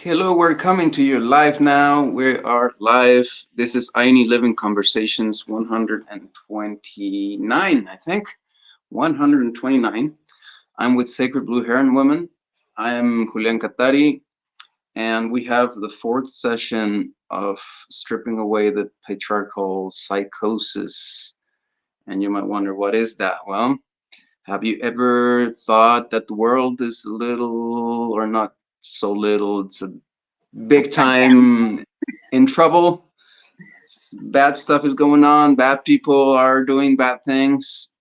Hello, we're coming to you live now. We are live. This is I Need Living Conversations 129, I think. 129. I'm with Sacred Blue Heron Women. I'm Julian Katari, and we have the fourth session of stripping away the patriarchal psychosis. And you might wonder, what is that? Well, have you ever thought that the world is a little, or not so little, it's a big time in trouble? Bad stuff is going on, bad people are doing bad things.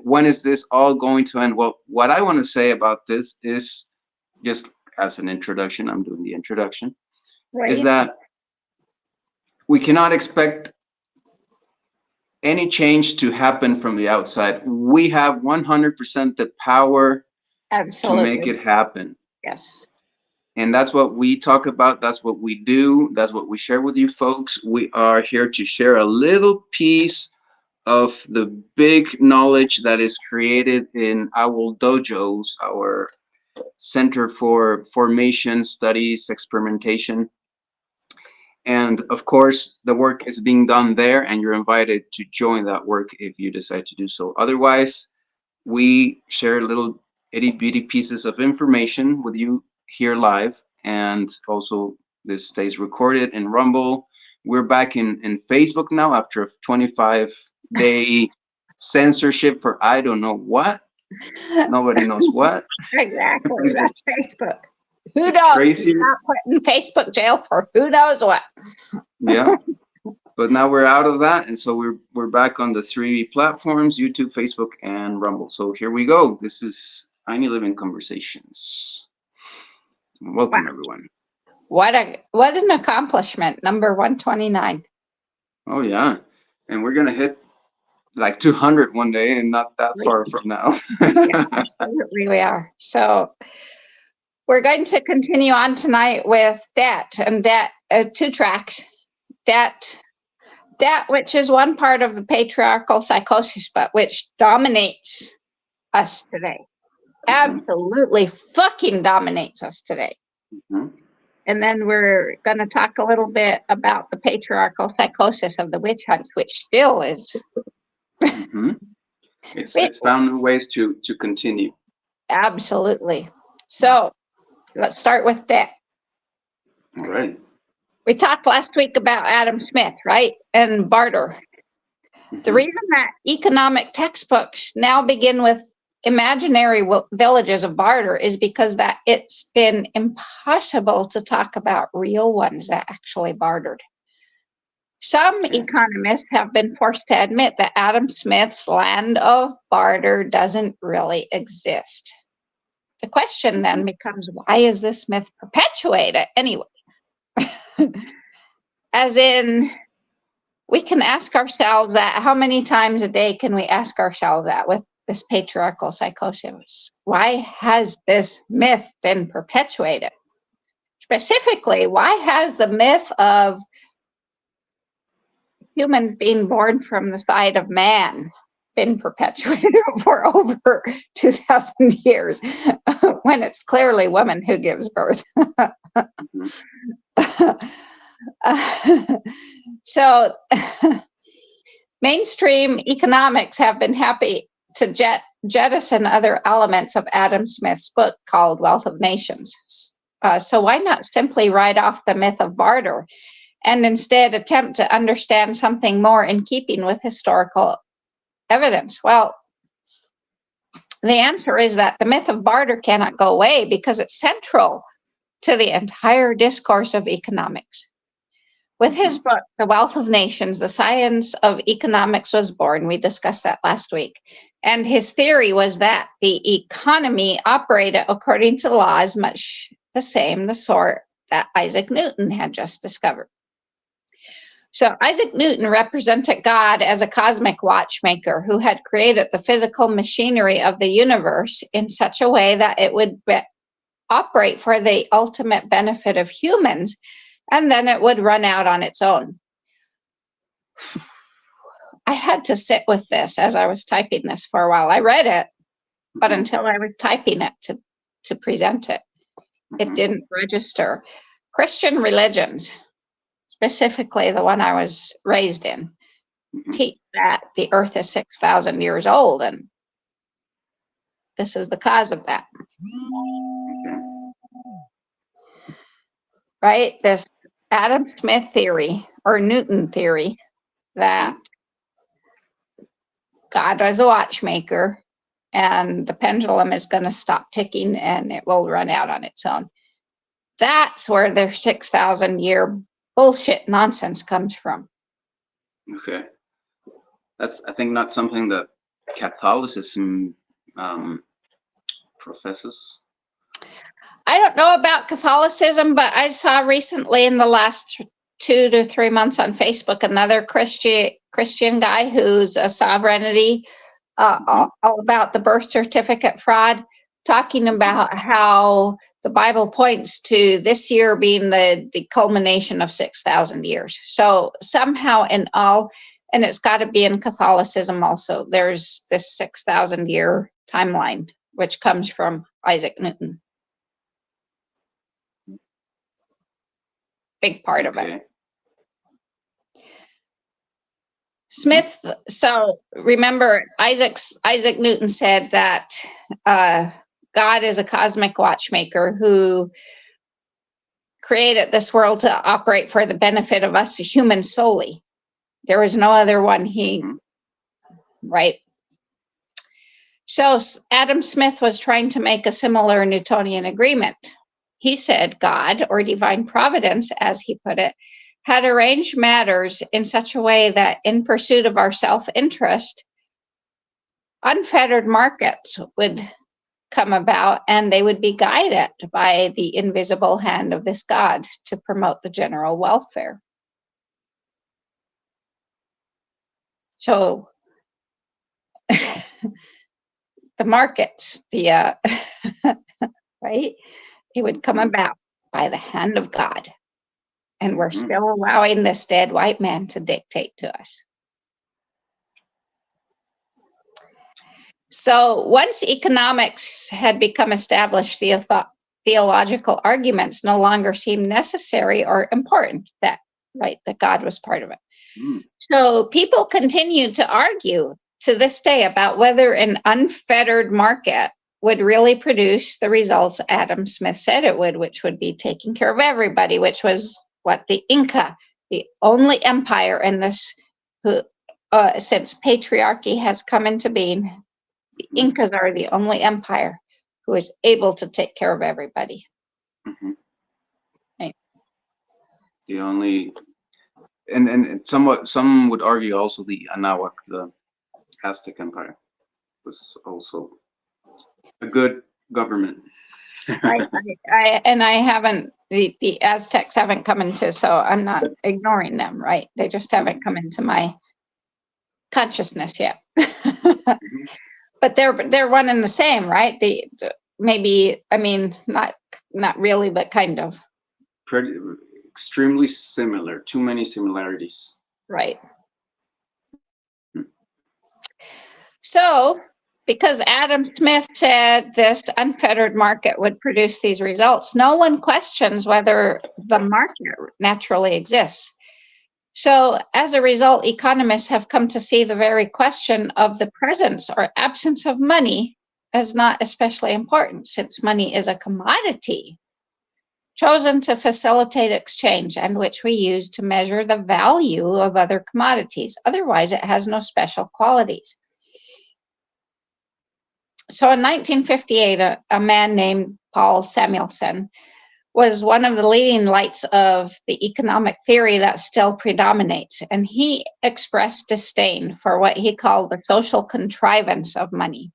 When is this all going to end? Well, what I want to say about this is, just as an introduction, I'm doing the introduction, is that we cannot expect any change to happen from the outside. We have 100% the power to make it happen. Yes. And that's what we talk about. That's what we do. That's what we share with you folks. We are here to share a little piece of the big knowledge that is created in Owl Dojos, our Center for Formation Studies, Experimentation. And of course, the work is being done there, and you're invited to join that work if you decide to do so. Otherwise, we share little itty bitty pieces of information with you here live, and also this stays recorded in Rumble. We're back in Facebook now after a 25-day censorship for I don't know what. Nobody knows what. Exactly. That's Facebook. Who knows? Crazy. Not put in Facebook jail for who knows what. Yeah. But now we're out of that, and so we're back on the three platforms: YouTube, Facebook, and Rumble. So here we go. This is I Need Living Conversations. Welcome, everyone. What an accomplishment, number 129. Oh yeah, and we're gonna hit like 200 one day, and not that far from now. Yeah, absolutely, we are. So we're going to continue on tonight with debt, and debt, 2 tracks. Debt, which is one part of the patriarchal psychosis, but which dominates us today. Absolutely fucking dominates us today. And then we're going to talk a little bit about the patriarchal psychosis of the witch hunts, which still is. It's found ways to continue. Absolutely. So let's start with that. All right. We talked last week about Adam Smith, right? And barter. The reason that economic textbooks now begin with imaginary villages of barter is because that it's been impossible to talk about real ones that actually bartered. Some economists have been forced to admit that Adam Smith's land of barter doesn't really exist. The question then becomes, why is this myth perpetuated anyway? As in, we can ask ourselves that. How many times a day can we ask ourselves that with this patriarchal psychosis? Why has this myth been perpetuated? Specifically, why has the myth of humans being born from the side of man been perpetuated for over 2,000 years when it's clearly woman who gives birth? So mainstream economics have been happy to jettison other elements of Adam Smith's book called Wealth of Nations. So why not simply write off the myth of barter and instead attempt to understand something more in keeping with historical evidence? Well, the answer is that the myth of barter cannot go away because it's central to the entire discourse of economics. With his book, The Wealth of Nations, the science of economics was born. We discussed that last week. And his theory was that the economy operated according to laws much the same, the sort that Isaac Newton had just discovered. So Isaac Newton represented God as a cosmic watchmaker who had created the physical machinery of the universe in such a way that it would operate for the ultimate benefit of humans, and then it would run out on its own. I had to sit with this as I was typing this for a while. I read it, but until I was typing it to present it, it didn't register Christian religions, specifically the one I was raised in, teach that the earth is 6,000 years old, and this is the cause of that. Okay. Right? This Adam Smith theory or Newton theory that God was a watchmaker and the pendulum is going to stop ticking and it will run out on its own. That's where their 6,000 year bullshit nonsense comes from. Okay. That's, I think, not something that Catholicism professes. I don't know about Catholicism, but I saw recently in the last 2 to 3 months on Facebook another Christian guy who's a sovereignty all about the birth certificate fraud, talking about how the Bible points to this year being the culmination of 6,000 years. So somehow in all, and it's got to be in Catholicism also, there's this 6,000 year timeline, which comes from Isaac Newton. Big part of it. Smith, so remember Isaac Newton said that God is a cosmic watchmaker who created this world to operate for the benefit of us humans solely. There was no other one right? So Adam Smith was trying to make a similar Newtonian agreement. He said God, or divine providence, as he put it, had arranged matters in such a way that in pursuit of our self-interest, unfettered markets would come about and they would be guided by the invisible hand of this God to promote the general welfare. So the markets, right? It would come about by the hand of God. And we're still allowing this dead white man to dictate to us. So once economics had become established, theological arguments no longer seemed necessary or important, that God was part of it. So people continue to argue to this day about whether an unfettered market would really produce the results Adam Smith said it would, which would be taking care of everybody, which was what the Inca, the only empire in this, since patriarchy has come into being, the Incas are the only empire who is able to take care of everybody. Right. The only, and somewhat, some would argue also the Anahuac, the Aztec Empire, was also a good government. I haven't, the Aztecs haven't come into, so I'm not ignoring them, right? They just haven't come into my consciousness yet. But they're one and the same, right? Maybe, I mean, not really, but kind of. Extremely similar. Too many similarities. Right. So, because Adam Smith said this unfettered market would produce these results, no one questions whether the market naturally exists. So as a result, economists have come to see the very question of the presence or absence of money as not especially important, since money is a commodity chosen to facilitate exchange and which we use to measure the value of other commodities. Otherwise, it has no special qualities. So in 1958, a man named Paul Samuelson was one of the leading lights of the economic theory that still predominates. And he expressed disdain for what he called the social contrivance of money.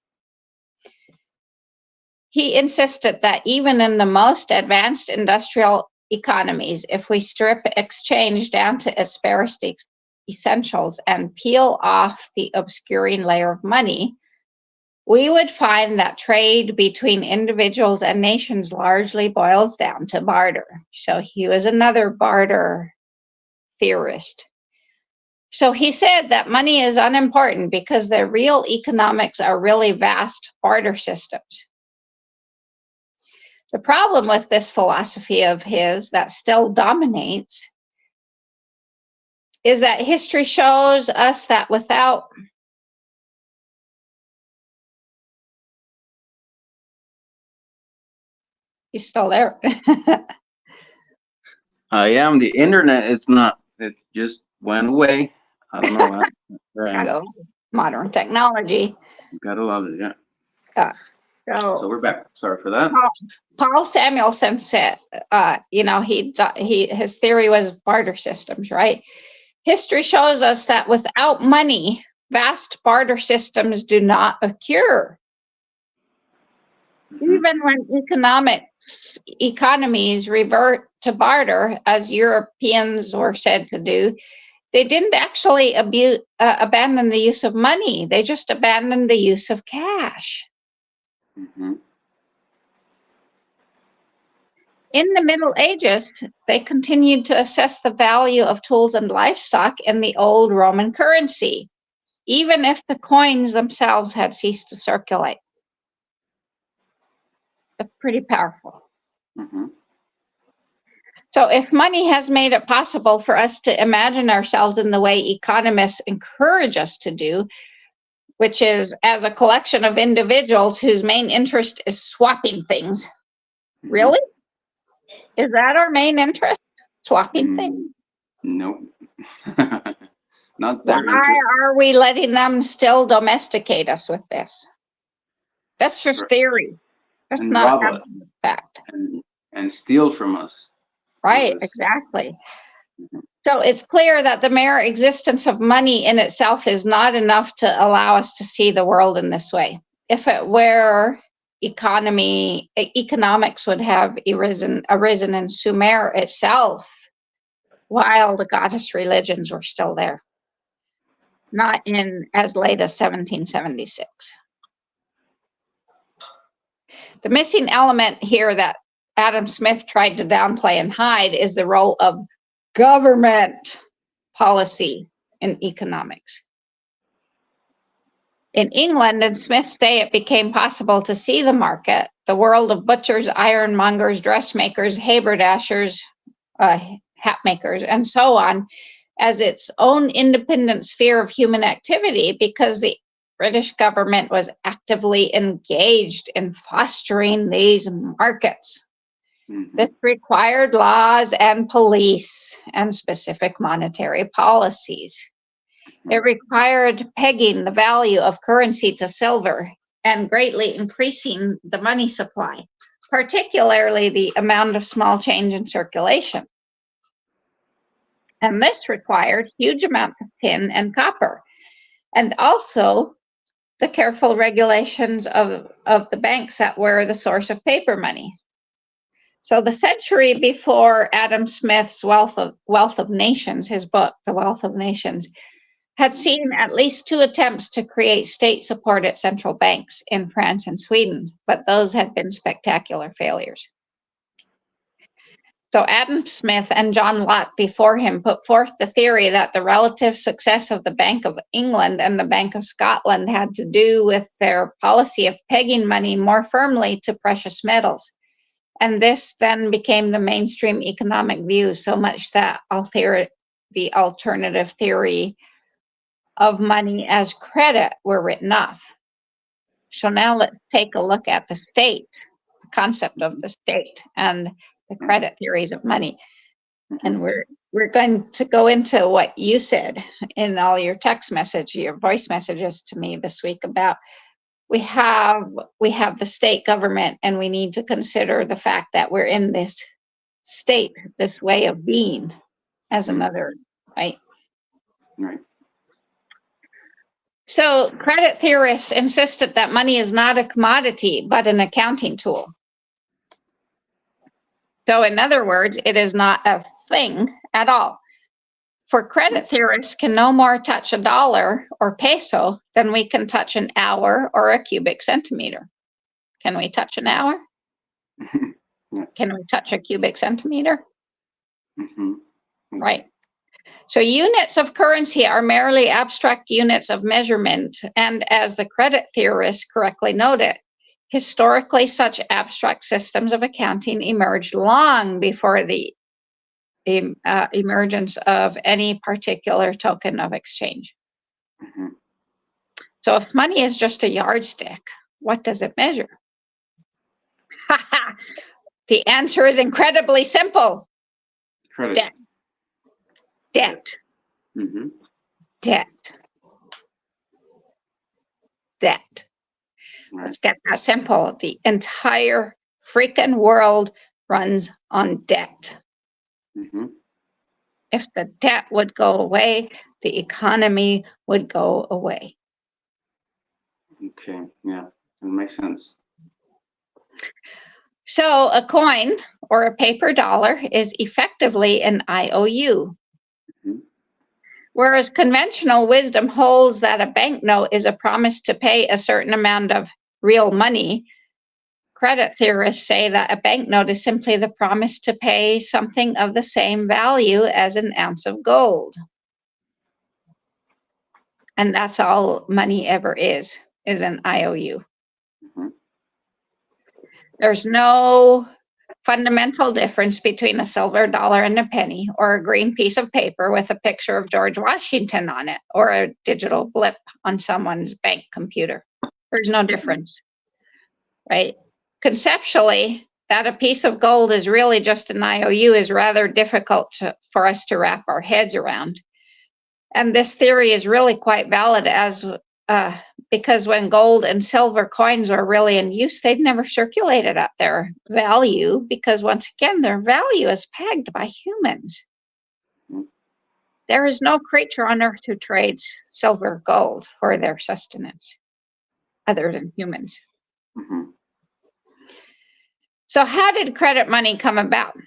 He insisted that even in the most advanced industrial economies, if we strip exchange down to its barest essentials and peel off the obscuring layer of money, we would find that trade between individuals and nations largely boils down to barter. So he was another barter theorist. So he said that money is unimportant because the real economics are really vast barter systems. The problem with this philosophy of his that still dominates is that history shows us that without he's still there. I am. The internet, it's not. It just went away. I don't know what. Gotta love modern technology. Gotta love it, yeah. So we're back. Sorry for that. Paul Samuelson said, his theory was barter systems, right? History shows us that without money, vast barter systems do not occur. Even when economies revert to barter, as Europeans were said to do, they didn't actually abandon the use of money. They just abandoned the use of cash. In the Middle Ages, they continued to assess the value of tools and livestock in the old Roman currency, even if the coins themselves had ceased to circulate. That's pretty powerful. So if money has made it possible for us to imagine ourselves in the way economists encourage us to do, which is as a collection of individuals whose main interest is swapping things. Really? Is that our main interest? Swapping things? Nope. Not their interest. Why are we letting them still domesticate us with this? That's for theory. That's not a fact. And steal from us. Right, exactly. So it's clear that the mere existence of money in itself is not enough to allow us to see the world in this way. If it were, economics would have arisen in Sumer itself while the goddess religions were still there, not in as late as 1776. The missing element here that Adam Smith tried to downplay and hide is the role of government policy in economics. In England, in Smith's day, it became possible to see the market, the world of butchers, ironmongers, dressmakers, haberdashers, hat makers, and so on, as its own independent sphere of human activity, because the British government was actively engaged in fostering these markets. This required laws and police and specific monetary policies. It required pegging the value of currency to silver and greatly increasing the money supply, particularly the amount of small change in circulation. And this required huge amounts of tin and copper, and also the careful regulations of the banks that were the source of paper money. So the century before Adam Smith's Wealth of Nations, his book, The Wealth of Nations, had seen at least 2 attempts to create state-supported central banks in France and Sweden, but those had been spectacular failures. So Adam Smith and John Locke before him put forth the theory that the relative success of the Bank of England and the Bank of Scotland had to do with their policy of pegging money more firmly to precious metals. And this then became the mainstream economic view, so much that the alternative theory of money as credit were written off. So now let's take a look at the state, the concept of the state, and the credit theories of money. And we're going to go into what you said in all your text message, your voice messages to me this week about we have the state government, and we need to consider the fact that we're in this state, this way of being, as another, right? Right. So credit theorists insisted that money is not a commodity, but an accounting tool. So in other words, it is not a thing at all. For credit theorists can no more touch a dollar or peso than we can touch an hour or a cubic centimeter. Can we touch an hour? Can we touch a cubic centimeter? Right. So units of currency are merely abstract units of measurement, and as the credit theorists correctly noted, Historically, such abstract systems of accounting emerged long before the emergence of any particular token of exchange. Mm-hmm. So if money is just a yardstick, what does it measure? The answer is incredibly simple. Credit. Debt. Debt. Mm-hmm. Debt. Debt. Right. Let's get that simple. The entire freaking world runs on debt. Mm-hmm. If the debt would go away, the economy would go away. Okay, yeah, that makes sense. So a coin or a paper dollar is effectively an IOU. Mm-hmm. Whereas conventional wisdom holds that a banknote is a promise to pay a certain amount of real money, credit theorists say that a banknote is simply the promise to pay something of the same value as an ounce of gold. And that's all money ever is an IOU. Mm-hmm. There's no fundamental difference between a silver dollar and a penny, or a green piece of paper with a picture of George Washington on it, or a digital blip on someone's bank computer. There's no difference, right? Conceptually, that a piece of gold is really just an IOU is rather difficult for us to wrap our heads around. And this theory is really quite valid because when gold and silver coins were really in use, they'd never circulated at their value because, once again, their value is pegged by humans. Mm-hmm. There is no creature on earth who trades silver or gold for their sustenance other than humans. Mm-hmm. So how did credit money come about?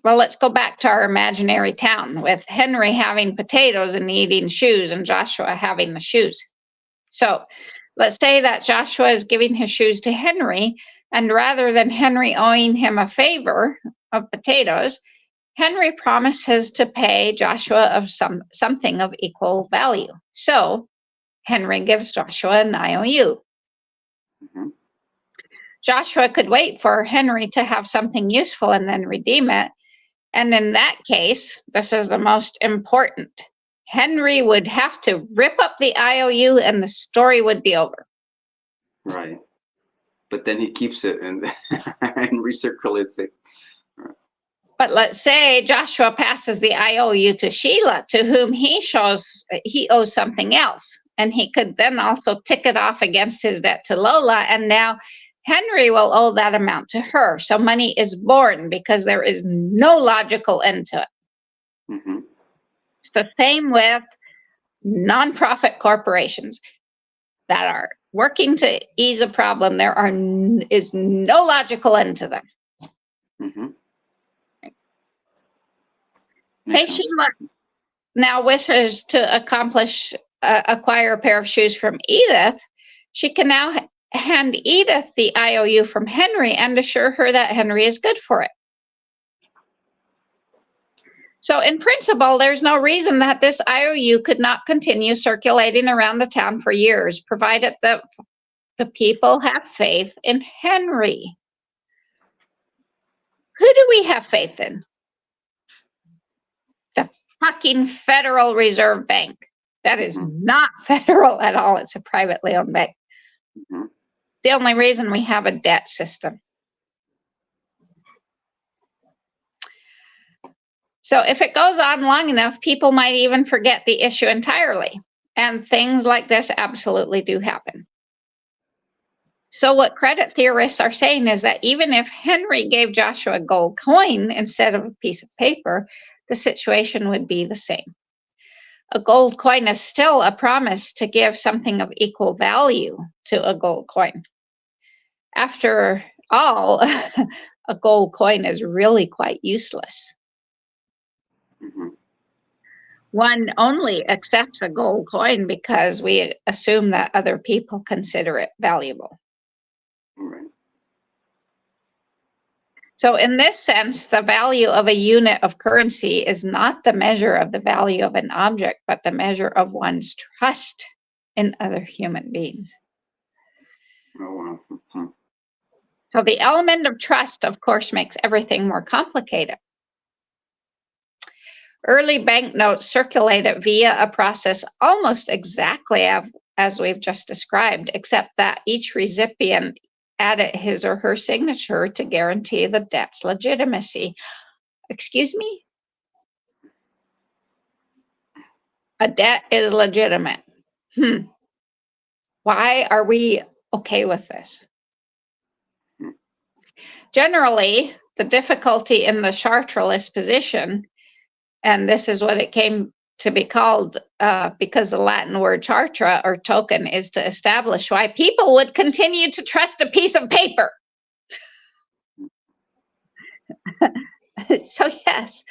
Well, let's go back to our imaginary town with Henry having potatoes and eating shoes and Joshua having the shoes. So let's say that Joshua is giving his shoes to Henry, and rather than Henry owing him a favor of potatoes, Henry promises to pay Joshua of something of equal value. So Henry gives Joshua an IOU. Mm-hmm. Joshua could wait for Henry to have something useful and then redeem it. And in that case, this is the most important, Henry would have to rip up the IOU and the story would be over. Right. But then he keeps it and, and recirculates it. Right. But let's say Joshua passes the IOU to Sheila, to whom he owes something else. And he could then also tick it off against his debt to Lola. And now Henry will owe that amount to her. So money is born because there is no logical end to it. Mm-hmm. It's the same with nonprofit corporations that are working to ease a problem. There is no logical end to them. Mm-hmm. Hey, Sheila now wishes to acquire a pair of shoes from Edith. She can now hand Edith the IOU from Henry and assure her that Henry is good for it. So in principle, there's no reason that this IOU could not continue circulating around the town for years, provided that the people have faith in Henry. Who do we have faith in? The fucking Federal Reserve Bank. That is not federal at all. It's a privately owned bank. Mm-hmm. The only reason we have a debt system. So if it goes on long enough, people might even forget the issue entirely. And things like this absolutely do happen. So what credit theorists are saying is that even if Henry gave Joshua a gold coin instead of a piece of paper, the situation would be the same. A gold coin is still a promise to give something of equal value to a gold coin. After all, a gold coin is really quite useless. Mm-hmm. One only accepts a gold coin because we assume that other people consider it valuable. Right. So in this sense, the value of a unit of currency is not the measure of the value of an object, but the measure of one's trust in other human beings. Oh, wow. Mm-hmm. So the element of trust, of course, makes everything more complicated. Early banknotes circulated via a process almost exactly as we've just described, except that each recipient added his or her signature to guarantee the debt's legitimacy. Excuse me? A debt is legitimate. Why are we okay with this? Generally, the difficulty in the chartralist position, and this is what it came to be called because the Latin word chartra or token is to establish why people would continue to trust a piece of paper. So yes,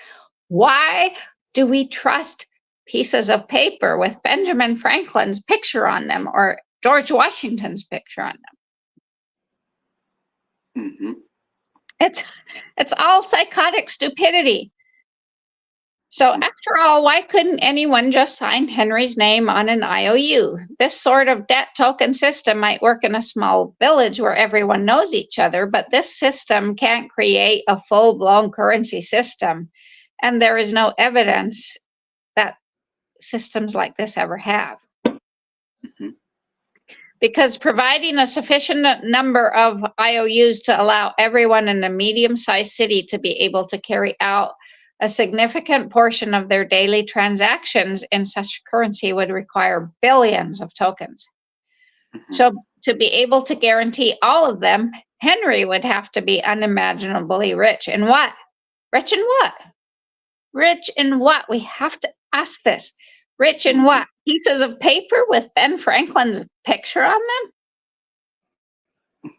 why do we trust pieces of paper with Benjamin Franklin's picture on them or George Washington's picture on them? Mm-hmm. It's all psychotic stupidity. So after all, why couldn't anyone just sign Henry's name on an IOU? This sort of debt token system might work in a small village where everyone knows each other, but this system can't create a full-blown currency system. And there is no evidence that systems like this ever have. Mm-hmm. Because providing a sufficient number of IOUs to allow everyone in a medium-sized city to be able to carry out a significant portion of their daily transactions in such currency would require billions of tokens. Mm-hmm. So to be able to guarantee all of them, Henry would have to be unimaginably rich. In what? Rich in what? Rich in what? We have to ask this. Rich in what? Pieces of paper with Ben Franklin's picture on them?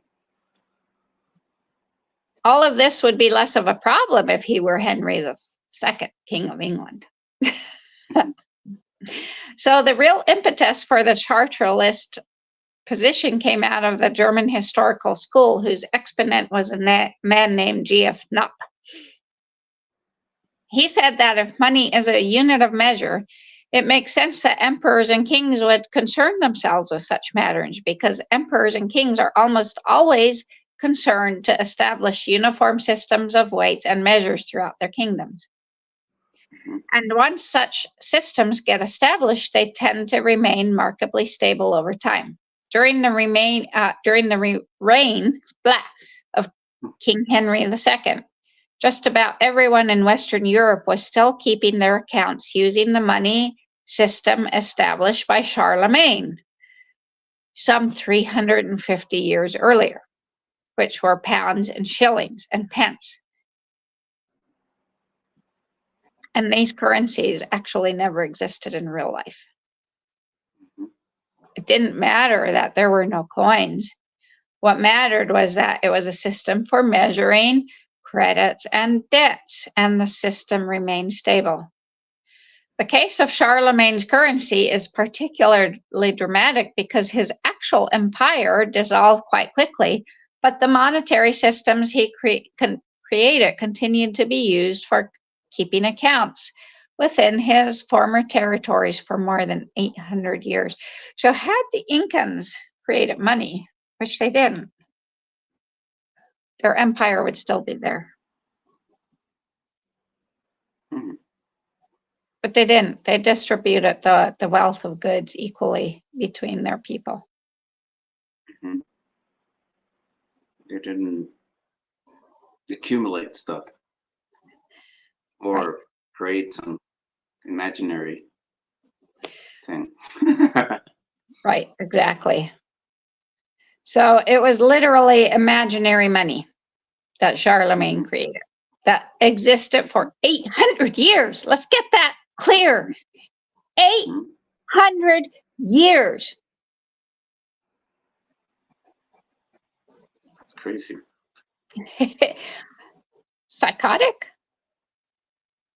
All of this would be less of a problem if he were Henry II, King of England. So the real impetus for the chartralist position came out of the German historical school, whose exponent was a man named G.F. Knapp. He said that if money is a unit of measure, it makes sense that emperors and kings would concern themselves with such matters, because emperors and kings are almost always concerned to establish uniform systems of weights and measures throughout their kingdoms. And once such systems get established, they tend to remain markedly stable over time. During the reign of King Henry II, just about everyone in Western Europe was still keeping their accounts using the money system established by Charlemagne some 350 years earlier, which were pounds and shillings and pence. And these currencies actually never existed in real life. It didn't matter that there were no coins. What mattered was that it was a system for measuring credits and debts, and the system remained stable. The case of Charlemagne's currency is particularly dramatic because his actual empire dissolved quite quickly, but the monetary systems he created continued to be used for keeping accounts within his former territories for more than 800 years. So had the Incans created money, which they didn't, their empire would still be there. Mm-hmm. But they didn't. They distributed the wealth of goods equally between their people. Mm-hmm. They didn't accumulate stuff or create some imaginary thing. Right, exactly. So it was literally imaginary money that Charlemagne created that existed for 800 years. Let's get that clear. 800 years. That's crazy. Psychotic?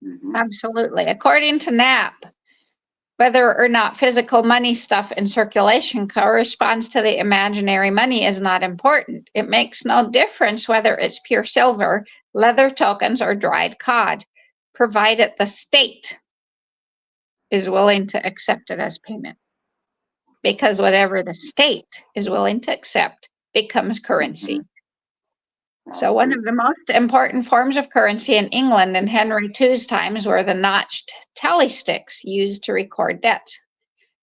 Mm-hmm. Absolutely. According to Knapp, whether or not physical money stuff in circulation corresponds to the imaginary money is not important. It makes no difference whether it's pure silver, leather tokens, or dried cod, provided the state is willing to accept it as payment. Because whatever the state is willing to accept becomes currency. So one of the most important forms of currency in England in Henry II's times were the notched tally sticks used to record debts.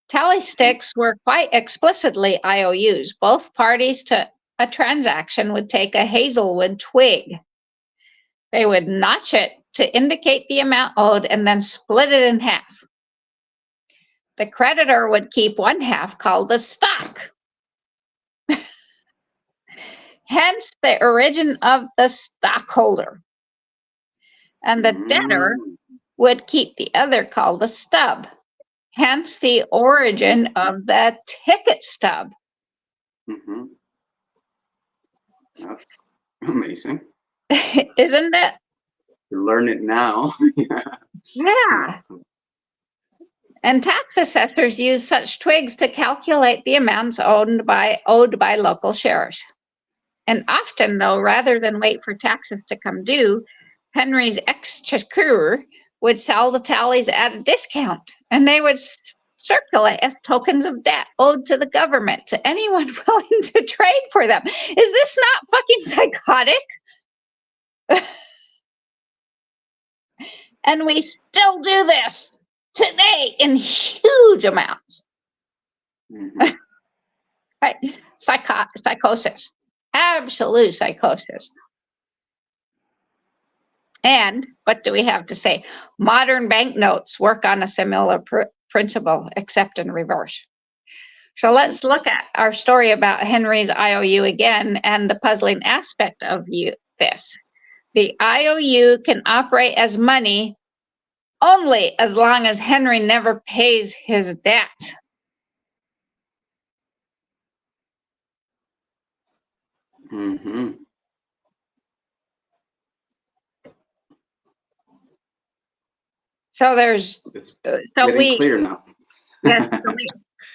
Tally sticks were quite explicitly IOUs. Both parties to a transaction would take a hazelwood twig. They would notch it to indicate the amount owed and then split it in half. The creditor would keep one half called the stock. Hence the origin of the stockholder. And the debtor would keep the other called the stub. Hence the origin of the ticket stub. Mm-hmm. That's amazing. Isn't it? You learn it now. Yeah. Awesome. And tax assessors use such twigs to calculate the amounts owed by local sheriffs. And often, though, rather than wait for taxes to come due, Henry's exchequer would sell the tallies at a discount, and they would circulate as tokens of debt owed to the government to anyone willing to trade for them. Is this not fucking psychotic? And we still do this today in huge amounts. Mm-hmm. Right? Psychosis. Absolute psychosis. And what do we have to say? Modern banknotes work on a similar principle, except in reverse. So let's look at our story about Henry's IOU again and the puzzling aspect of this. The IOU can operate as money only as long as Henry never pays his debt. Mm-hmm. So there's It's getting clear now. Yes, so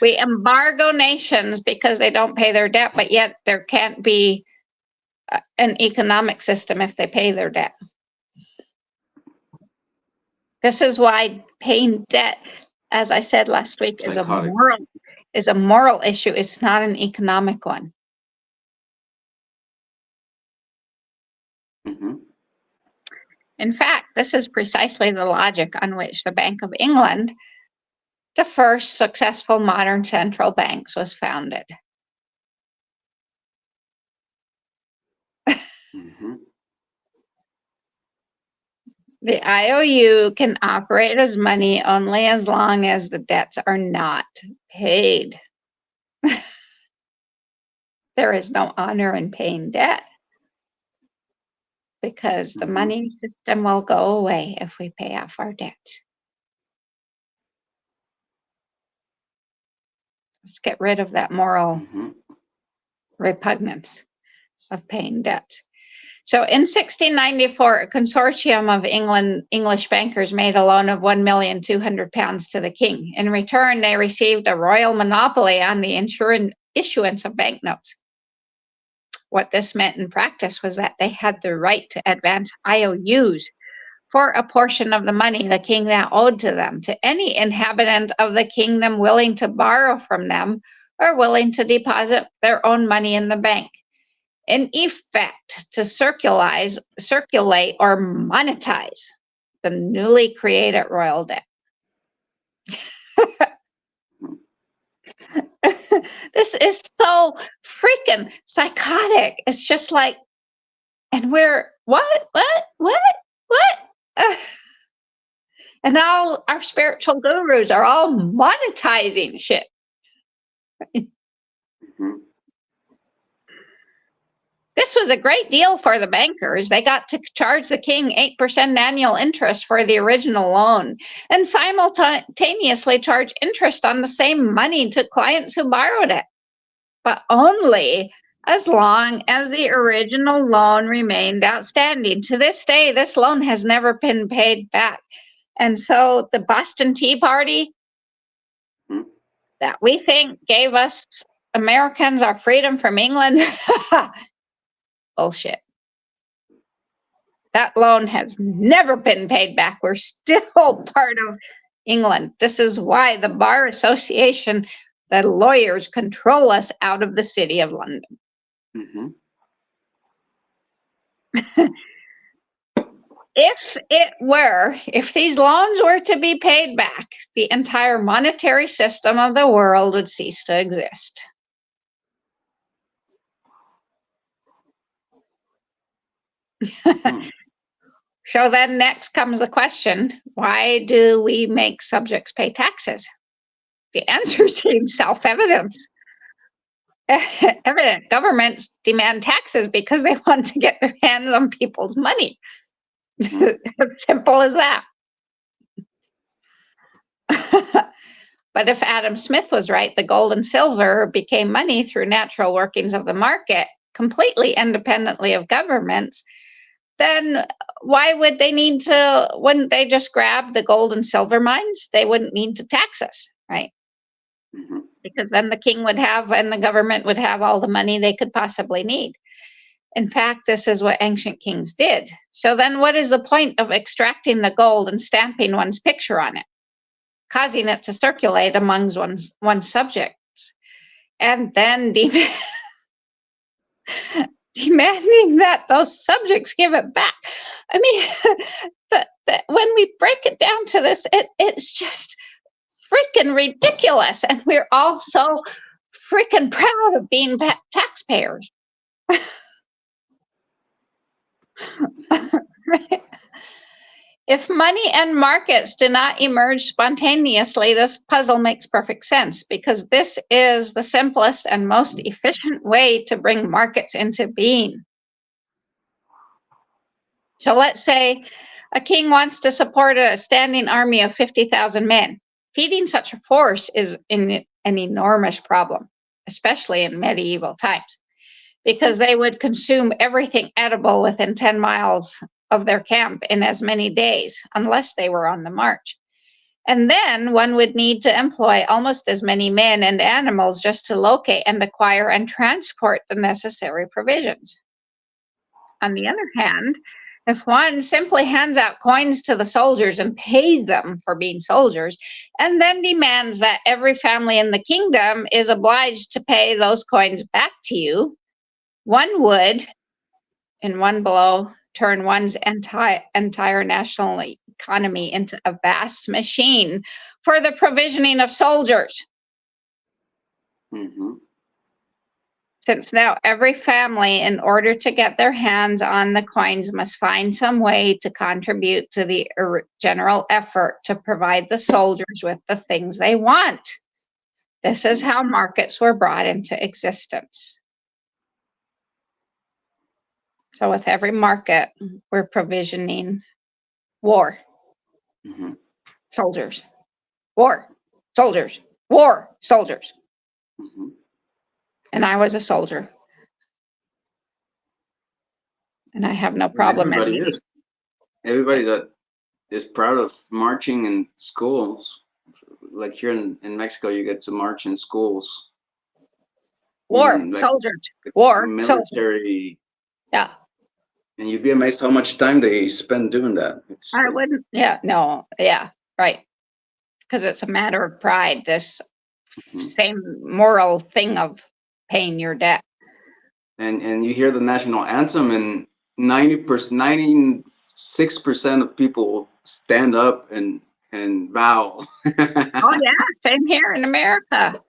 we embargo nations because they don't pay their debt, but yet there can't be an economic system if they pay their debt. This is why paying debt, as I said last week, is a moral issue. It's not an economic one. Mm-hmm. In fact, this is precisely the logic on which the Bank of England, the first successful modern central banks, was founded. Mm-hmm. The IOU can operate as money only as long as the debts are not paid. There is no honor in paying debt because the money system will go away if we pay off our debt. Let's get rid of that moral repugnance of paying debt. So in 1694, a consortium of English bankers made a loan of £1,200,000 to the king. In return, they received a royal monopoly on the issuance of banknotes. What this meant in practice was that they had the right to advance IOUs for a portion of the money the king now owed to them, to any inhabitant of the kingdom willing to borrow from them or willing to deposit their own money in the bank. In effect, to circulate or monetize the newly created royal debt. This is so freaking psychotic. It's just like, and we're, what? And all our spiritual gurus are all monetizing shit. This was a great deal for the bankers. They got to charge the king 8% annual interest for the original loan and simultaneously charge interest on the same money to clients who borrowed it, but only as long as the original loan remained outstanding. To this day, this loan has never been paid back. And so the Boston Tea Party that we think gave us Americans our freedom from England, bullshit. That loan has never been paid back. We're still part of England. This is why the Bar Association, the lawyers, control us out of the city of London. If these loans were to be paid back, the entire monetary system of the world would cease to exist. So then next comes the question, why do we make subjects pay taxes? The answer seems self-evident. Evident. Governments demand taxes because they want to get their hands on people's money. As simple as that. But if Adam Smith was right, the gold and silver became money through natural workings of the market, completely independently of governments, then why would they need to, wouldn't they just grab the gold and silver mines? They wouldn't need to tax us, right? Because then the king would have, and the government would have all the money they could possibly need. In fact, this is what ancient kings did. So then what is the point of extracting the gold and stamping one's picture on it, causing it to circulate amongst one's subjects, and then demanding that those subjects give it back? I mean, when we break it down to this, it's just freaking ridiculous, and we're all so freaking proud of being taxpayers. If money and markets do not emerge spontaneously, this puzzle makes perfect sense, because this is the simplest and most efficient way to bring markets into being. So let's say a king wants to support a standing army of 50,000 men. Feeding such a force is an enormous problem, especially in medieval times, because they would consume everything edible within 10 miles of their camp in as many days, unless they were on the march. And then one would need to employ almost as many men and animals just to locate and acquire and transport the necessary provisions. On the other hand, if one simply hands out coins to the soldiers and pays them for being soldiers, and then demands that every family in the kingdom is obliged to pay those coins back to you, one would, in one blow, turn one's entire national economy into a vast machine for the provisioning of soldiers. Since now every family, in order to get their hands on the coins, must find some way to contribute to the general effort to provide the soldiers with the things they want. This is how markets were brought into existence. So with every market, we're provisioning war, soldiers, war, soldiers, war, soldiers. And I was a soldier. And I have no problem. Everybody is. Everybody that is proud of marching in schools, like here in Mexico, you get to march in schools. War, soldiers, war, military. Yeah. And you'd be amazed how much time they spend doing that. I wouldn't, yeah, no, yeah, right. Because it's a matter of pride, this same moral thing of paying your debt. And you hear the national anthem, and 96% of people stand up and vow. Oh yeah, same here in America.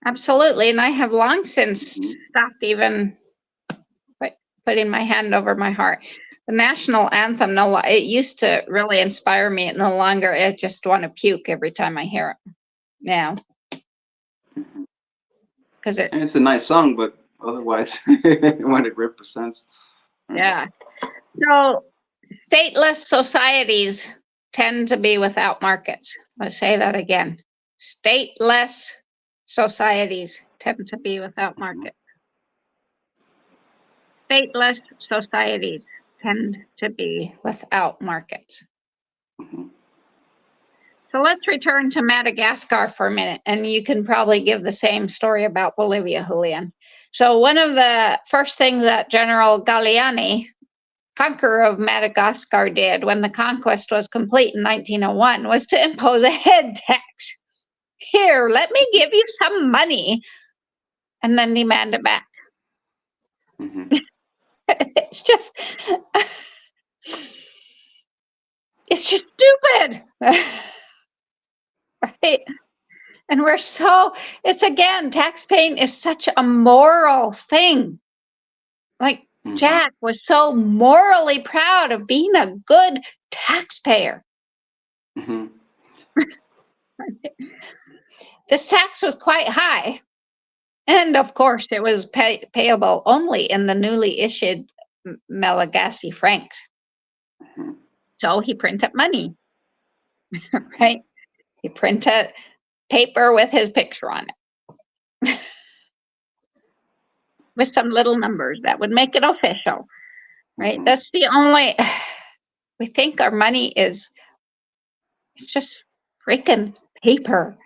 Absolutely. And I have long since stopped even putting my hand over my heart. The national anthem, it used to really inspire me. No longer, I just want to puke every time I hear it now. Because it's a nice song, but otherwise, what it represents. Yeah. So stateless societies tend to be without markets. Let's say that again. Stateless societies tend to be without markets. Stateless societies tend to be without markets. So let's return to Madagascar for a minute, and you can probably give the same story about Bolivia, Julian. So one of the first things that General Galliani, conqueror of Madagascar, did when the conquest was complete in 1901 was to impose a head tax. Here, let me give you some money, and then demand it back. It's just, it's just stupid. Right? And it's again, tax paying is such a moral thing. Like Jack was so morally proud of being a good taxpayer. This tax was quite high. And of course, it was payable only in the newly issued Malagasy francs. So he printed money, right? He printed paper with his picture on it, with some little numbers that would make it official, right? That's the only, we think our money it's just freaking paper.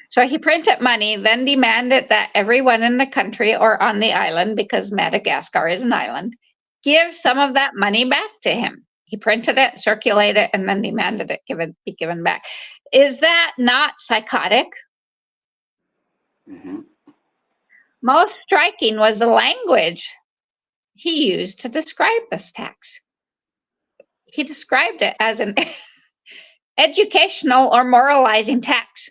So he printed money, then demanded that everyone in the country or on the island, because Madagascar is an island, give some of that money back to him. He printed it, circulated it, and then demanded it be given back. Is that not psychotic? Most striking was the language he used to describe this tax. He described it as an educational or moralizing tax.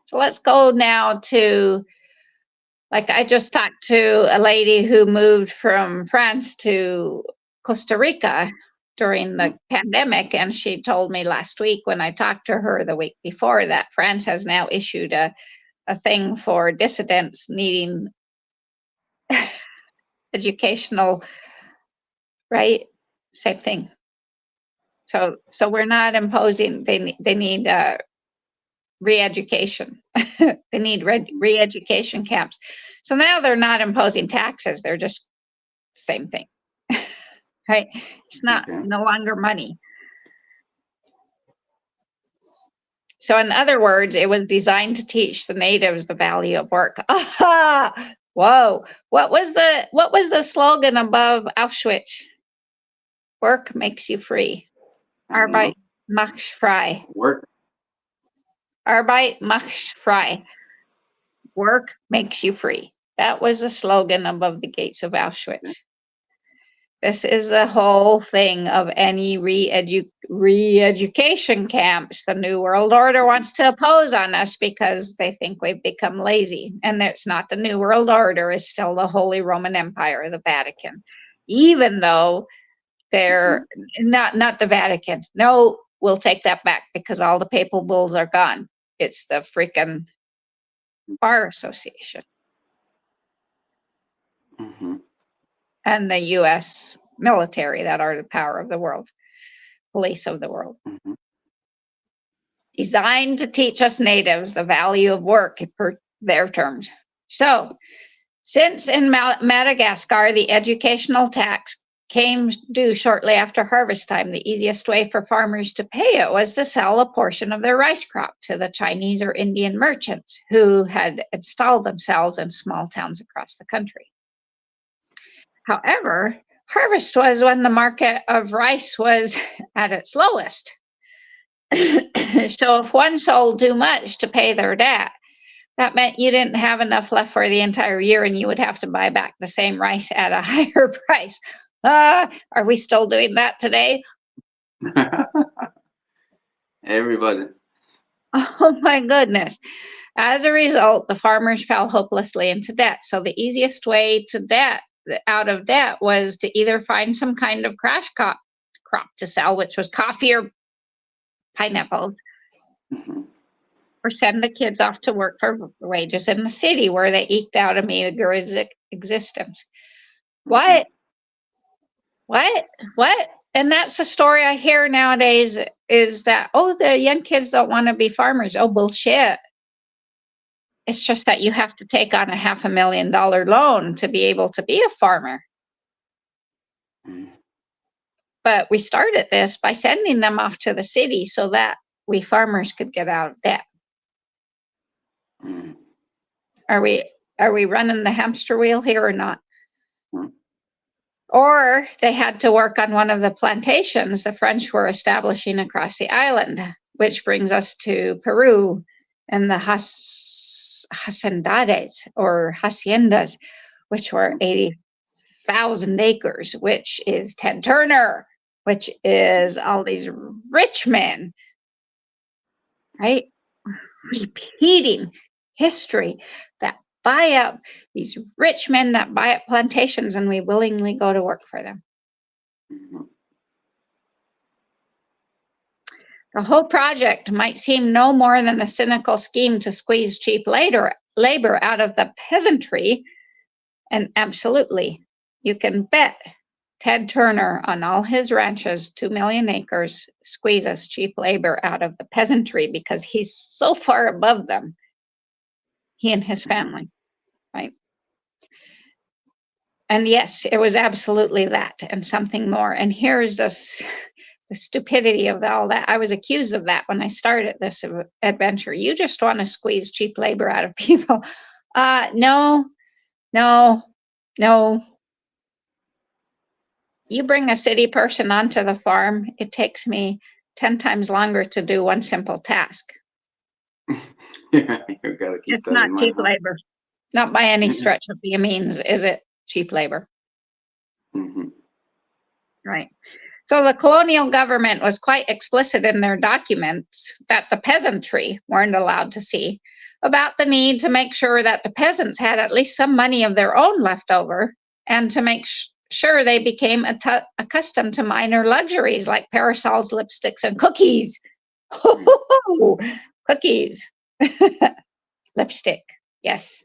So let's go now to, like, I just talked to a lady who moved from France to Costa Rica during the pandemic, and she told me last week when I talked to her the week before that France has now issued a thing for dissidents needing educational, right? Same thing. So we're not imposing, they need re-education. They need re-education camps. So now they're not imposing taxes, they're just the same thing. Right? It's no longer money. So in other words, it was designed to teach the natives the value of work. Aha! Whoa. What was the slogan above Auschwitz? Work makes you free. Arbeit macht frei. Work. Arbeit macht frei. Work makes you free. That was the slogan above the gates of Auschwitz. This is the whole thing of any re-education camps the New World Order wants to oppose on us because they think we've become lazy. And it's not the New World Order, it's still the Holy Roman Empire, the Vatican. Even though they're not the Vatican. No, we'll take that back because all the papal bulls are gone. It's the freaking Bar Association. And the US military that are the power of the world, police of the world. Designed to teach us natives the value of work per their terms. So, since in Madagascar, the educational tax came due shortly after harvest time, the easiest way for farmers to pay it was to sell a portion of their rice crop to the Chinese or Indian merchants who had installed themselves in small towns across the country. However, harvest was when the market of rice was at its lowest. So if one sold too much to pay their debt, that meant you didn't have enough left for the entire year and you would have to buy back the same rice at a higher price. Are we still doing that today? Everybody. Oh my goodness. As a result, the farmers fell hopelessly into debt. So the easiest way out of debt was to either find some kind of crash crop to sell, which was coffee or pineapples, or send the kids off to work for wages in the city where they eked out a meager existence. What? And that's the story I hear nowadays, is that, oh, the young kids don't want to be farmers. Oh, bullshit. It's just that you have to take on a $500,000 loan to be able to be a farmer. But we started this by sending them off to the city so that we farmers could get out of debt. Are we running the hamster wheel here or not? Or they had to work on one of the plantations the French were establishing across the island, which brings us to Peru and the hacendades or haciendas, which were 80,000 acres, which is Ted Turner, which is all these rich men, right? Repeating history that buy up these rich men that buy up plantations, and we willingly go to work for them. The whole project might seem no more than a cynical scheme to squeeze cheap labor out of the peasantry, and absolutely, you can bet Ted Turner on all his ranches, 2 million acres, squeezes cheap labor out of the peasantry because he's so far above them, he and his family, right? And yes, it was absolutely that and something more. And here's the stupidity of all that. I was accused of that when I started this adventure. You just want to squeeze cheap labor out of people. No. You bring a city person onto the farm, it takes me 10 times longer to do one simple task. Yeah, you gotta keep It's that not in mind. cheap labor. Not by any stretch of the means, is it cheap labor? Right. So the colonial government was quite explicit in their documents that the peasantry weren't allowed to see about the need to make sure that the peasants had at least some money of their own left over, and to make sure they became accustomed to minor luxuries like parasols, lipsticks, and cookies. Cookies. Lipstick, yes.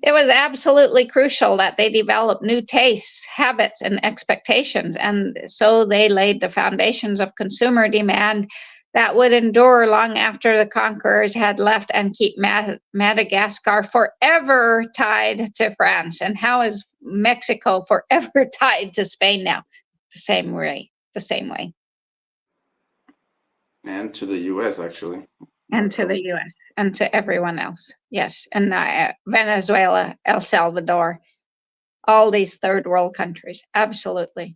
It was absolutely crucial that they develop new tastes, habits, and expectations, and so they laid the foundations of consumer demand that would endure long after the conquerors had left and keep Madagascar forever tied to France. And how is Mexico forever tied to Spain now? The same way. And to the US, actually. And to the US and to everyone else. Yes. And Venezuela, El Salvador, all these third world countries. Absolutely.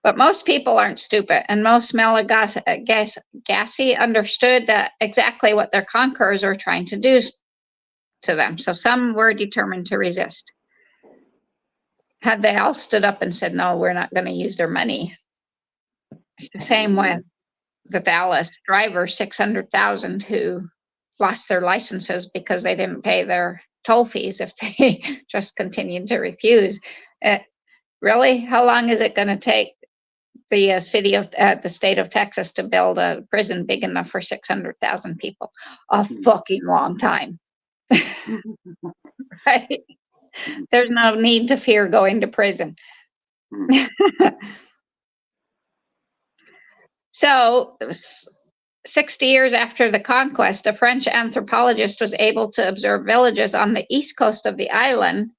But most people aren't stupid, and most Malagasy understood that exactly what their conquerors were trying to do to them. So some were determined to resist. Had they all stood up and said, no, we're not going to use their money. It's the same with the Dallas drivers, 600,000 who lost their licenses because they didn't pay their toll fees if they just continued to refuse. Really? How long is it going to take the the state of Texas to build a prison big enough for 600,000 people? A fucking long time. Right? There's no need to fear going to prison. So 60 years after the conquest, a French anthropologist was able to observe villages on the east coast of the island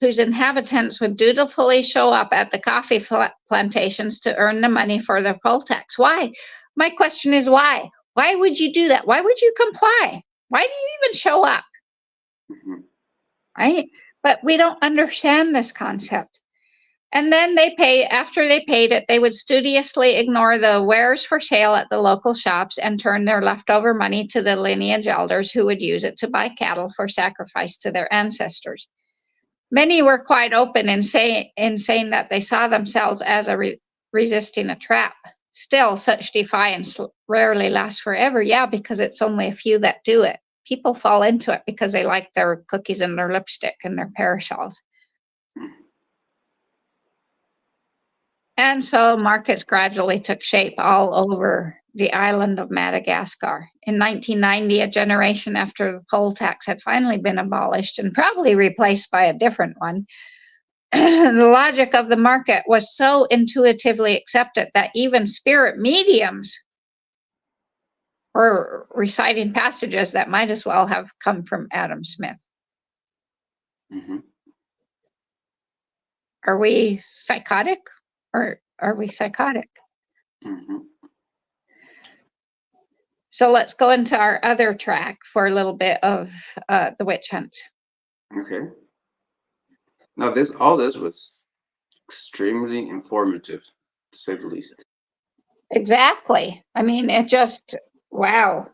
whose inhabitants would dutifully show up at the coffee plantations to earn the money for their poll tax. Why? My question is why? Why would you do that? Why would you comply? Why do you even show up? Right? But we don't understand this concept. And then after they paid it, they would studiously ignore the wares for sale at the local shops and turn their leftover money to the lineage elders, who would use it to buy cattle for sacrifice to their ancestors. Many were quite open in saying that they saw themselves as resisting a trap. Still, such defiance rarely lasts forever. Yeah, because it's only a few that do it. People fall into it because they like their cookies and their lipstick and their parasols. And so markets gradually took shape all over the island of Madagascar. In 1990, a generation after the poll tax had finally been abolished and probably replaced by a different one, the logic of the market was so intuitively accepted that even spirit mediums were reciting passages that might as well have come from Adam Smith. Are we psychotic? Or are we psychotic? So let's go into our other track for a little bit of the witch hunt. Okay. Now all this was extremely informative, to say the least. Exactly. I mean, it just, wow.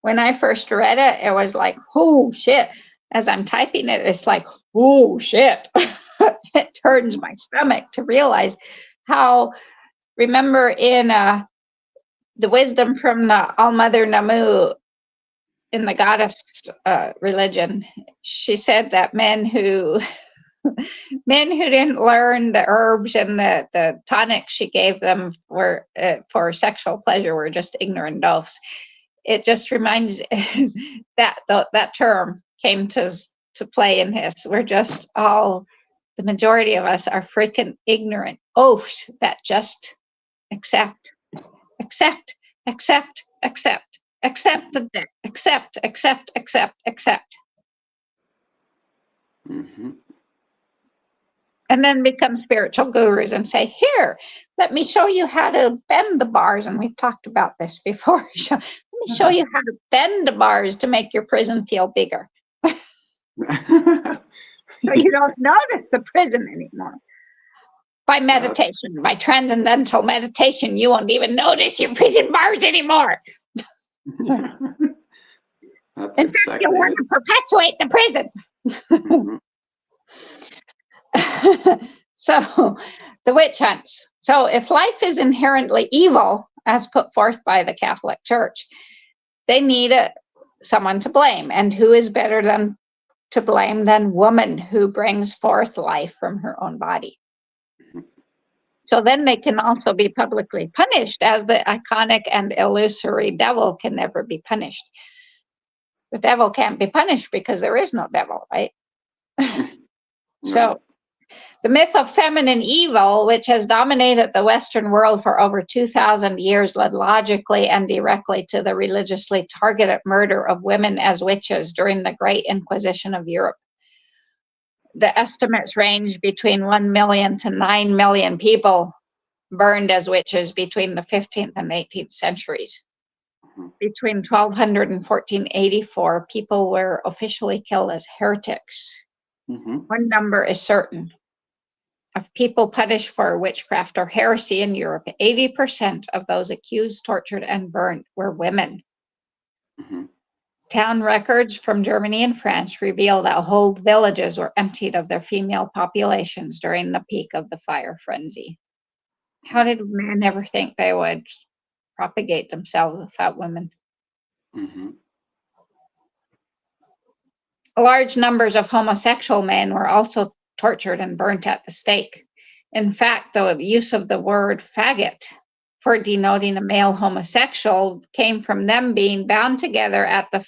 When I first read it, it was like, oh shit. As I'm typing it, it's like, oh shit. It turns my stomach to realize how, remember in the wisdom from the All-Mother Namu in the goddess religion, she said that men who didn't learn the herbs and the tonics she gave them were for sexual pleasure were just ignorant doves. It just reminds that term came to play in this. We're just all, the majority of us are freaking ignorant oafs that just accept, accept, accept, accept, accept, accept, accept, accept, accept. Mm-hmm. And then become spiritual gurus and say, here, let me show you how to bend the bars. And we've talked about this before. Let me show you how to bend the bars to make your prison feel bigger. So you don't notice the prison anymore. By meditation, by transcendental meditation, you won't even notice your prison bars anymore. That's in fact, you'll want to perpetuate the prison. Mm-hmm. So, the witch hunts. So, if life is inherently evil, as put forth by the Catholic Church, they need someone to blame. And who is better to blame than woman who brings forth life from her own body? So then they can also be publicly punished, as the iconic and illusory devil can never be punished. The devil can't be punished because there is no devil, right? So the myth of feminine evil, which has dominated the Western world for over 2,000 years, led logically and directly to the religiously targeted murder of women as witches during the Great Inquisition of Europe. The estimates range between 1 million to 9 million people burned as witches between the 15th and 18th centuries. Between 1200 and 1484, people were officially killed as heretics. Mm-hmm. One number is certain. Of people punished for witchcraft or heresy in Europe, 80% of those accused, tortured, and burned were women. Mm-hmm. Town records from Germany and France reveal that whole villages were emptied of their female populations during the peak of the fire frenzy. How did men ever think they would propagate themselves without women? Mm-hmm. Large numbers of homosexual men were also tortured and burnt at the stake. In fact, the use of the word faggot for denoting a male homosexual came from them being bound together at the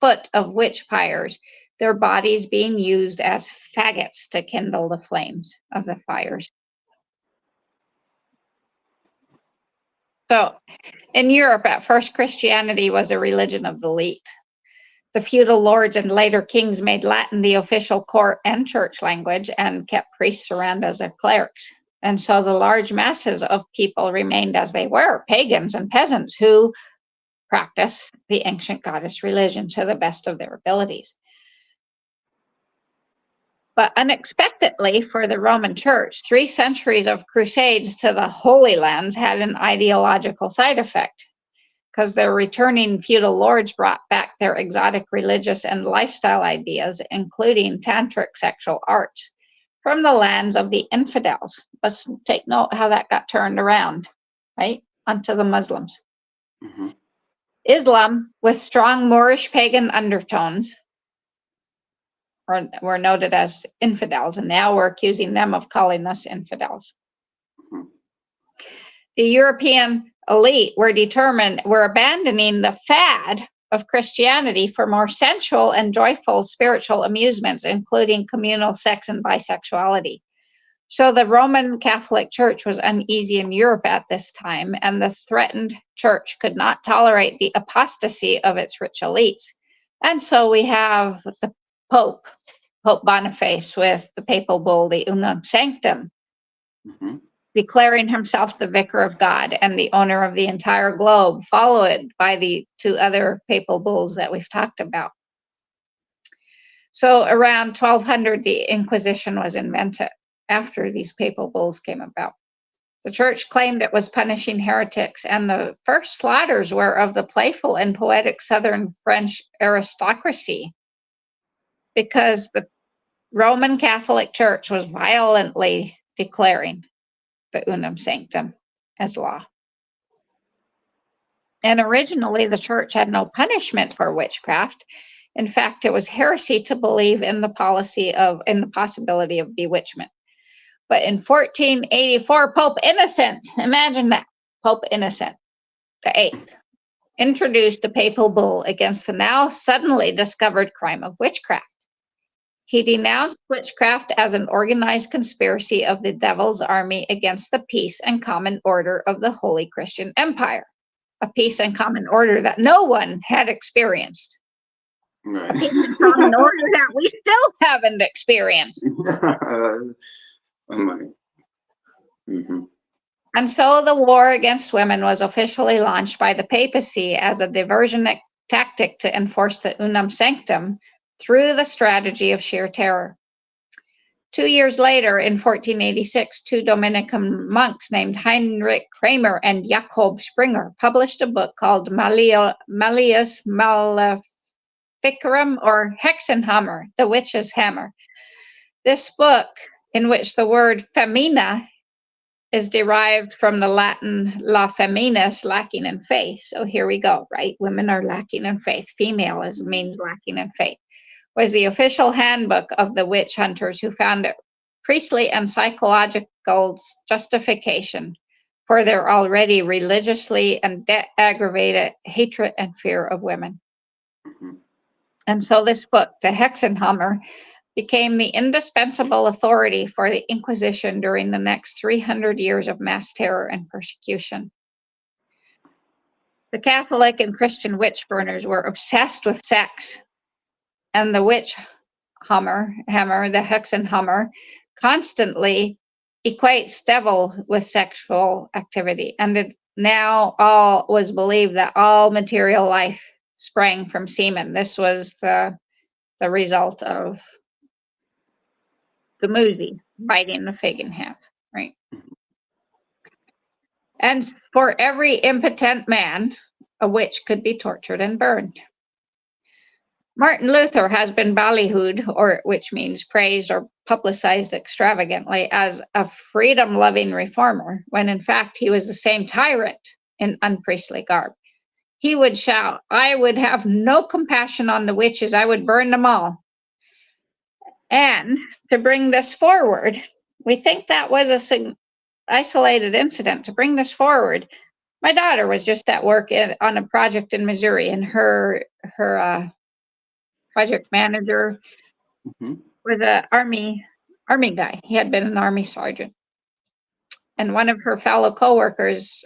foot of witch pyres, their bodies being used as faggots to kindle the flames of the fires. So, in Europe, at first, Christianity was a religion of the elite. The feudal lords and later kings made Latin the official court and church language and kept priests around as their clerics. And so the large masses of people remained as they were, pagans and peasants who practiced the ancient goddess religion to the best of their abilities. But unexpectedly for the Roman Church, 3 centuries of crusades to the Holy Lands had an ideological side effect, because the returning feudal lords brought back their exotic religious and lifestyle ideas, including tantric sexual arts, from the lands of the infidels. Let's take note how that got turned around, right, onto the Muslims. Mm-hmm. Islam, with strong Moorish pagan undertones, were noted as infidels, and now we're accusing them of calling us infidels. Mm-hmm. The European elite were abandoning the fad of Christianity for more sensual and joyful spiritual amusements, including communal sex and bisexuality. So the Roman Catholic Church was uneasy in Europe at this time, and the threatened church could not tolerate the apostasy of its rich elites. And so we have the Pope Boniface, with the papal bull, the Unam Sanctum, Mm-hmm. declaring himself the vicar of God and the owner of the entire globe, followed by the 2 other papal bulls that we've talked about. So around 1200, the Inquisition was invented after these papal bulls came about. The church claimed it was punishing heretics, and the first slaughters were of the playful and poetic southern French aristocracy, because the Roman Catholic Church was violently declaring the unum sanctum as law. And originally, the church had no punishment for witchcraft. In fact, it was heresy to believe in the possibility of bewitchment. But in 1484, Pope Innocent, imagine that, Pope Innocent the Eighth, introduced a papal bull against the now suddenly discovered crime of witchcraft. He denounced witchcraft as an organized conspiracy of the devil's army against the peace and common order of the Holy Christian Empire, a peace and common order that no one had experienced. Right. A peace and common order that we still haven't experienced. Mm-hmm. And so the war against women was officially launched by the papacy as a diversion tactic to enforce the unum sanctum through the strategy of sheer terror. 2 years later, in 1486, two Dominican monks named Heinrich Kramer and Jakob Springer published a book called Malleus Maleficarum, or Hexenhammer, the Witch's Hammer. This book, in which the word femina is derived from the Latin la feminis, lacking in faith. So here we go, right? Women are lacking in faith. Female means lacking in faith. Was the official handbook of the witch hunters who found it priestly and psychological justification for their already religiously and aggravated hatred and fear of women. Mm-hmm. And so this book, the Hexenhammer, became the indispensable authority for the Inquisition during the next 300 years of mass terror and persecution. The Catholic and Christian witch burners were obsessed with sex, and the witch hammer, the Hexenhammer, constantly equates devil with sexual activity, and it now all was believed that all material life sprang from semen. This was the result of the Musi biting the fig in half, right? And for every impotent man, a witch could be tortured and burned. Martin Luther has been ballyhooed, which means praised or publicized extravagantly, as a freedom-loving reformer, when in fact he was the same tyrant in unpriestly garb. He would shout, "I would have no compassion on the witches, I would burn them all." And to bring this forward, we think that was a isolated incident. To bring this forward, my daughter was just at work on a project in Missouri, and her project manager was an army guy. He had been an army sergeant, and one of her fellow coworkers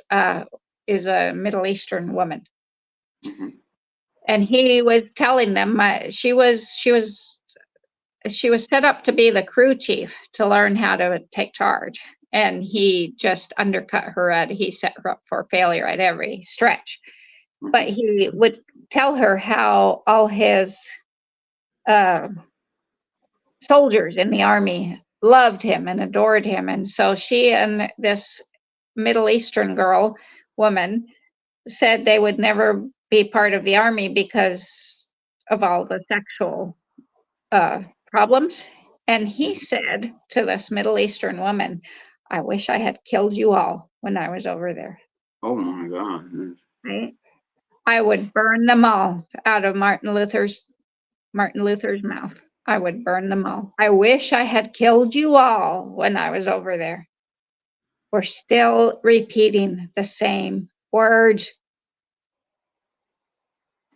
is a Middle Eastern woman. Mm-hmm. And he was telling them she was set up to be the crew chief, to learn how to take charge, and he just undercut her. He set her up for failure at every stretch. But he would tell her how all his soldiers in the army loved him and adored him, and so she and this Middle Eastern woman said they would never be part of the army because of all the sexual problems. And he said to this Middle Eastern woman, "I wish I had killed you all when I was over there." Oh my God. Right? I would burn them all out of Martin Luther's mouth. I would burn them all. I wish I had killed you all when I was over there. We're still repeating the same words.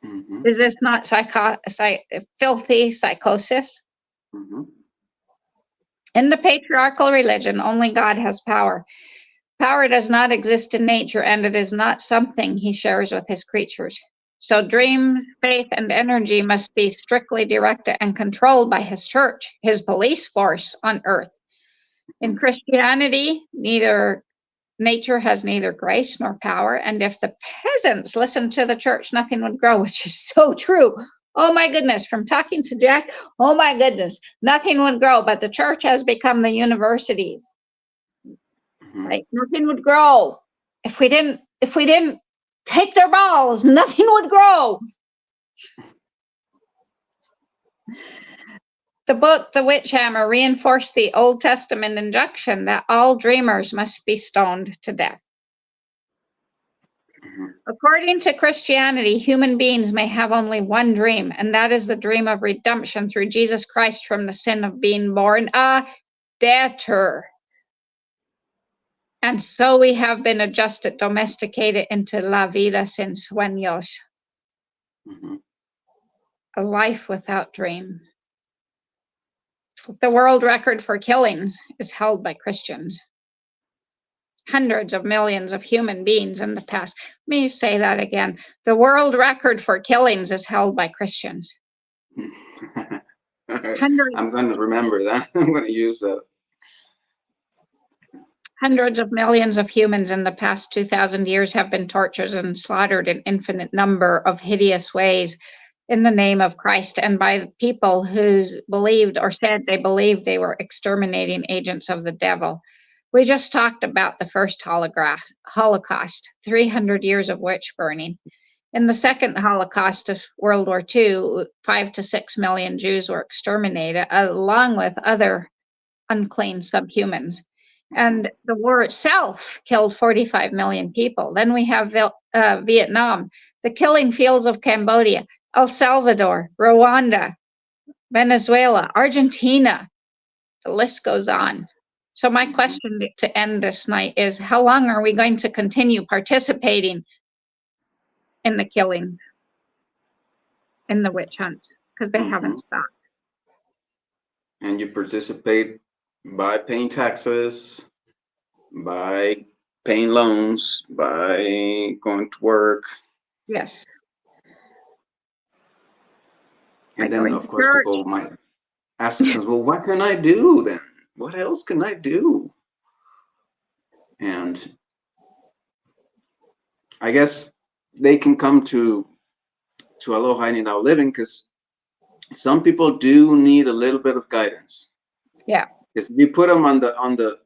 Mm-hmm. Is this not filthy psychosis? Mm-hmm. In the patriarchal religion, only God has power. Power does not exist in nature, and it is not something he shares with his creatures. So dreams, faith, and energy must be strictly directed and controlled by his church, his police force on earth. In Christianity, nature has neither grace nor power, and if the peasants listened to the church, nothing would grow, which is so true. Oh my goodness, from talking to Jack, oh my goodness, nothing would grow, but the church has become the universities. Like nothing would grow. If we didn't take their balls, nothing would grow. The book, The Witch Hammer, reinforced the Old Testament injunction that all dreamers must be stoned to death. According to Christianity, human beings may have only one dream, and that is the dream of redemption through Jesus Christ from the sin of being born a debtor. And so we have been adjusted, domesticated into la vida sin sueños, a life without dream. The world record for killings is held by Christians. Hundreds of millions of human beings in the past. Let me say that again. The world record for killings is held by Christians. I'm going to remember that. I'm going to use that. Hundreds of millions of humans in the past 2,000 years have been tortured and slaughtered in infinite number of hideous ways in the name of Christ and by people who believed or said they believed they were exterminating agents of the devil. We just talked about the first Holocaust, 300 years of witch burning. In the second Holocaust of World War II, 5 to 6 million Jews were exterminated, along with other unclean subhumans. And the war itself killed 45 million people. Then we have Vietnam, the killing fields of Cambodia, El Salvador, Rwanda, Venezuela, Argentina. The list goes on. So my question to end this night is, how long are we going to continue participating in the killing, in the witch hunts? Because they haven't stopped. And you participate by paying taxes, by paying loans, by going to work. Yes. And then, of course, people might ask themselves, well, what can I do then? What else can I do? And I guess they can come to Aloha Ini Now Living because some people do need a little bit of guidance. Yeah. Because if you put them on the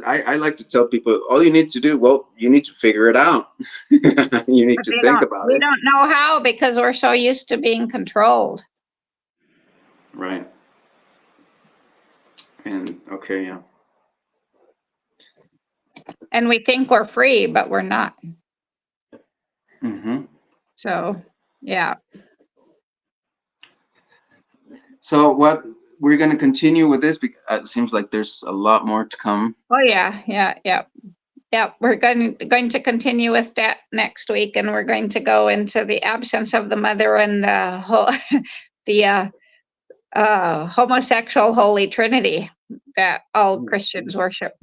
I like to tell people, all you need to do, well, you need to figure it out. You need to think about it. We don't know how because we're so used to being controlled. Right. And okay, yeah. And we think we're free, but we're not. So, yeah. So what we're going to continue with this because it seems like there's a lot more to come. Oh yeah. We're going to continue with that next week, and we're going to go into the absence of the mother and the homosexual Holy Trinity that all Christians worship,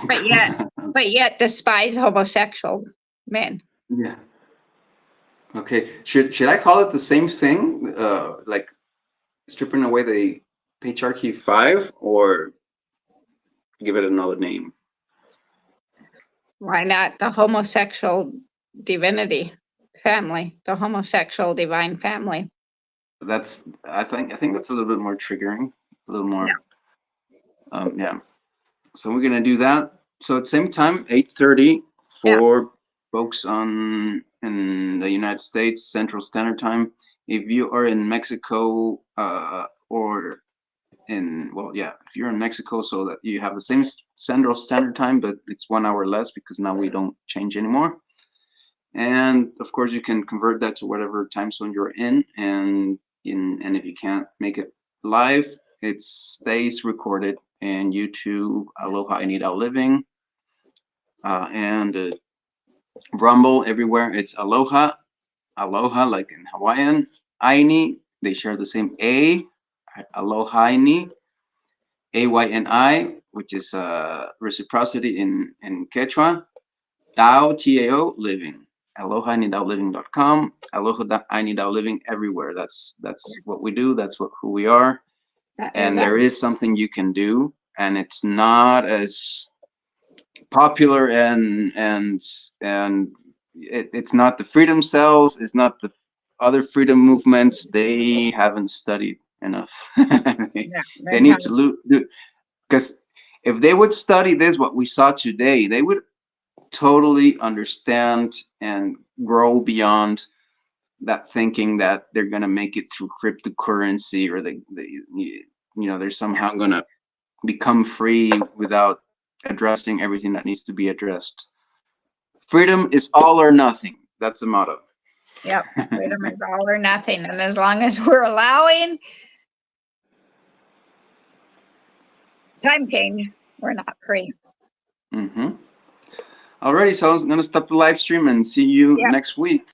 but yet despise homosexual men. Yeah. Okay. Should I call it the same thing, like stripping away the patriarchy 5, or give it another name? Why not the homosexual divinity family, the homosexual divine family? That's I think that's a little bit more triggering, a little more. Yeah. So we're gonna do that. So at the same time, 8:30 for folks in the United States Central Standard Time. If you are in Mexico or if you're in Mexico, so that you have the same Central Standard Time, but it's 1 hour less because now we don't change anymore. And of course, you can convert that to whatever time zone you're in, and if you can't make it live, it stays recorded in YouTube, Aloha Ini Now Living, and Rumble, everywhere. It's Aloha like in Hawaiian. Aini, they share the same A, Aloha Ini, AYNI, which is reciprocity in Quechua. Tao, T-A-O, living. AlohaIniNowLiving.com, Aloha Ini Now Living everywhere. That's what we do. That's who we are. And there is something you can do, and it's not as popular and it's not the freedom cells. It's not the other freedom movements. They haven't studied enough. They need to do, because If they would study this, what we saw today, they would totally understand and grow beyond that thinking that they're going to make it through cryptocurrency, or they're somehow going to become free without addressing everything that needs to be addressed. Freedom is all or nothing. That's the motto. Yep, freedom is all or nothing. And as long as we're allowing time change, we're not free. Alrighty, so I'm going to stop the live stream and see you Yep. next week.